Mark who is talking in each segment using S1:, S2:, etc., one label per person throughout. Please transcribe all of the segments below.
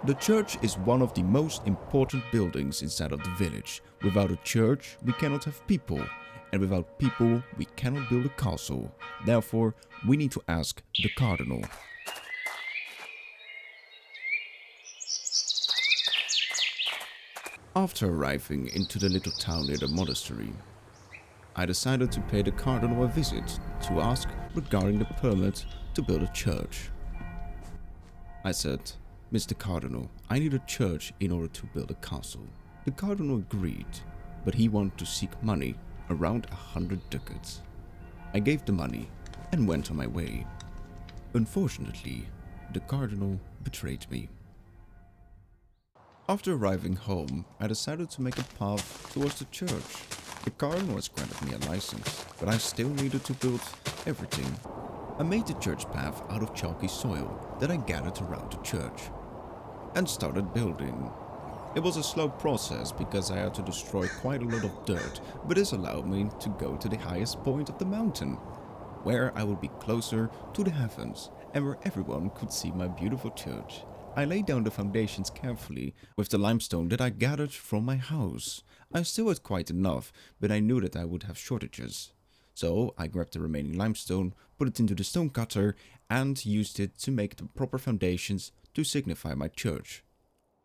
S1: The church is one of the most important buildings inside of the village. Without a church, we cannot have people, and without people, we cannot build a castle. Therefore, we need to ask the Cardinal. After arriving into the little town near the monastery, I decided to pay the Cardinal a visit to ask regarding the permit to build a church. I said, "Mr. Cardinal, I need a church in order to build a castle." The Cardinal agreed, but he wanted to seek money, around 100 ducats. I gave the money and went on my way. Unfortunately, the Cardinal betrayed me. After arriving home, I decided to make a path towards the church. The Cardinal has granted me a license, but I still needed to build everything. I made the church path out of chalky soil that I gathered around the church and started building. It was a slow process because I had to destroy quite a lot of dirt, but this allowed me to go to the highest point of the mountain, where I would be closer to the heavens and where everyone could see my beautiful church. I laid down the foundations carefully with the limestone that I gathered from my house. I still had quite enough, but I knew that I would have shortages. So I grabbed the remaining limestone, put it into the stone cutter and used it to make the proper foundations to signify my church.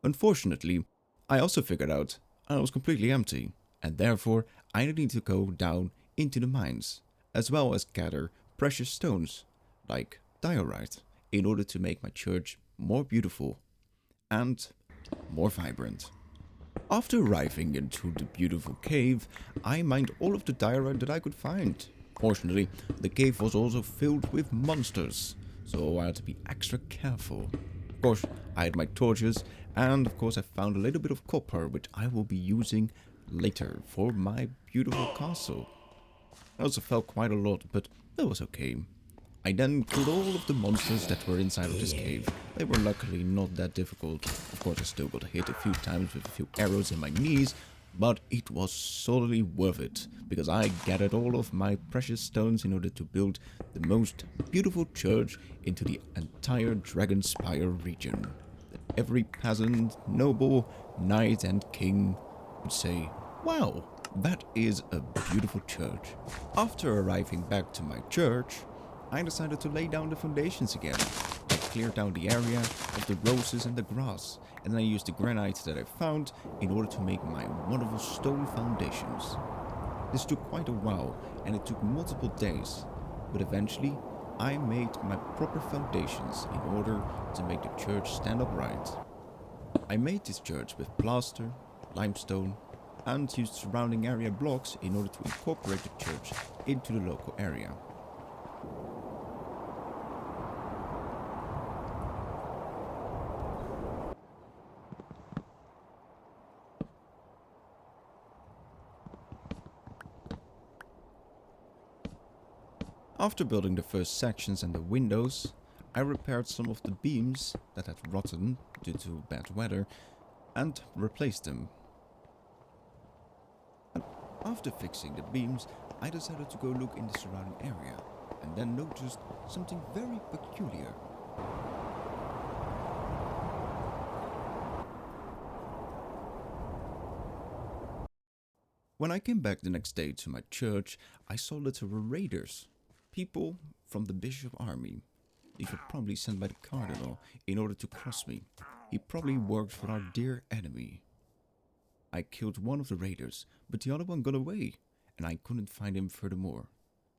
S1: Unfortunately, I also figured out I was completely empty, and therefore I needed to go down into the mines, as well as gather precious stones, like diorite, in order to make my church more beautiful and more vibrant. After arriving into the beautiful cave, I mined all of the diorite that I could find. Fortunately, the cave was also filled with monsters, so I had to be extra careful. Of course, I had my torches, and of course I found a little bit of copper, which I will be using later for my beautiful castle. I also fell quite a lot, but that was okay. I then killed all of the monsters that were inside of this cave. They were luckily not that difficult. Of course I still got hit a few times with a few arrows in my knees, but it was solidly worth it, because I gathered all of my precious stones in order to build the most beautiful church into the entire Dragonspire region. That every peasant, noble, knight and king would say, "Wow, that is a beautiful church." After arriving back to my church, I decided to lay down the foundations again. I cleared down the area of the roses and the grass, and then I used the granite that I found in order to make my wonderful stone foundations. This took quite a while, and it took multiple days, but eventually I made my proper foundations in order to make the church stand upright. I made this church with plaster, limestone, and used surrounding area blocks in order to incorporate the church into the local area. After building the first sections and the windows, I repaired some of the beams that had rotten due to bad weather and replaced them. And after fixing the beams, I decided to go look in the surrounding area and then noticed something very peculiar. When I came back the next day to my church, I saw that there were raiders. People from the Bishop army. These were probably sent by the Cardinal in order to cross me. He probably worked for our dear enemy. I killed one of the raiders, but the other one got away, and I couldn't find him furthermore.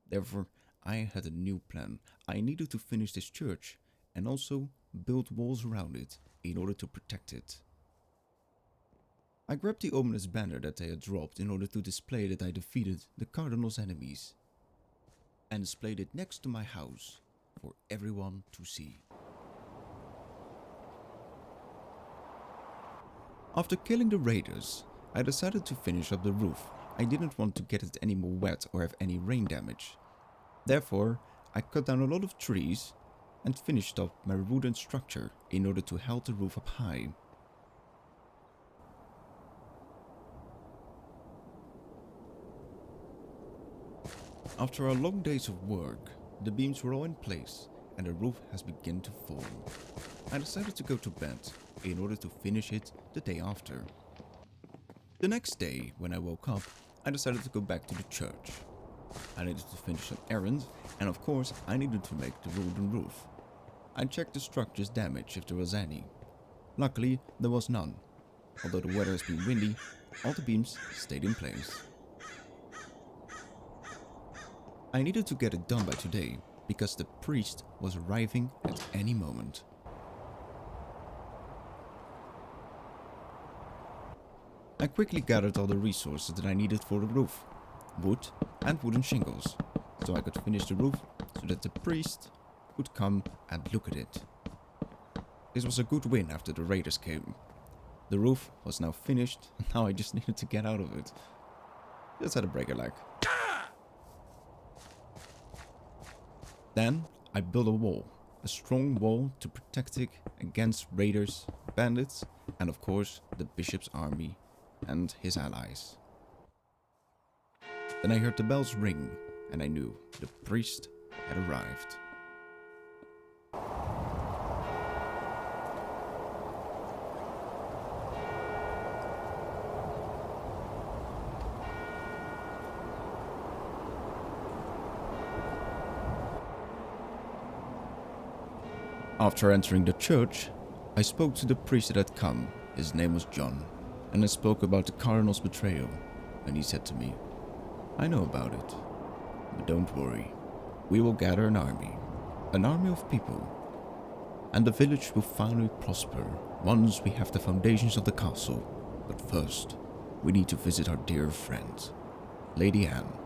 S1: Therefore, I had a new plan. I needed to finish this church, and also build walls around it in order to protect it. I grabbed the ominous banner that they had dropped in order to display that I defeated the Cardinal's enemies, and displayed it next to my house for everyone to see. After killing the raiders, I decided to finish up the roof. I didn't want to get it any more wet or have any rain damage. Therefore, I cut down a lot of trees and finished up my wooden structure in order to hold the roof up high. After a long days of work, the beams were all in place and the roof has begun to form. I decided to go to bed in order to finish it the day after. The next day, when I woke up, I decided to go back to the church. I needed to finish some errands, and of course I needed to make the wooden roof. I checked the structure's damage if there was any. Luckily, there was none. Although the weather has been windy, all the beams stayed in place. I needed to get it done by today, because the priest was arriving at any moment. I quickly gathered all the resources that I needed for the roof, wood and wooden shingles, so I could finish the roof so that the priest would come and look at it. This was a good win after the raiders came. The roof was now finished, and now I just needed to get out of it. Just had a breaker lag. Then I built a wall, a strong wall to protect it against raiders, bandits, and of course the bishop's army and his allies. Then I heard the bells ring, and I knew the priest had arrived. After entering the church, I spoke to the priest that had come. His name was John, and I spoke about the Cardinal's betrayal, and he said to me, "I know about it, but don't worry. We will gather an army of people, and the village will finally prosper once we have the foundations of the castle. But first, we need to visit our dear friend, Lady Anne."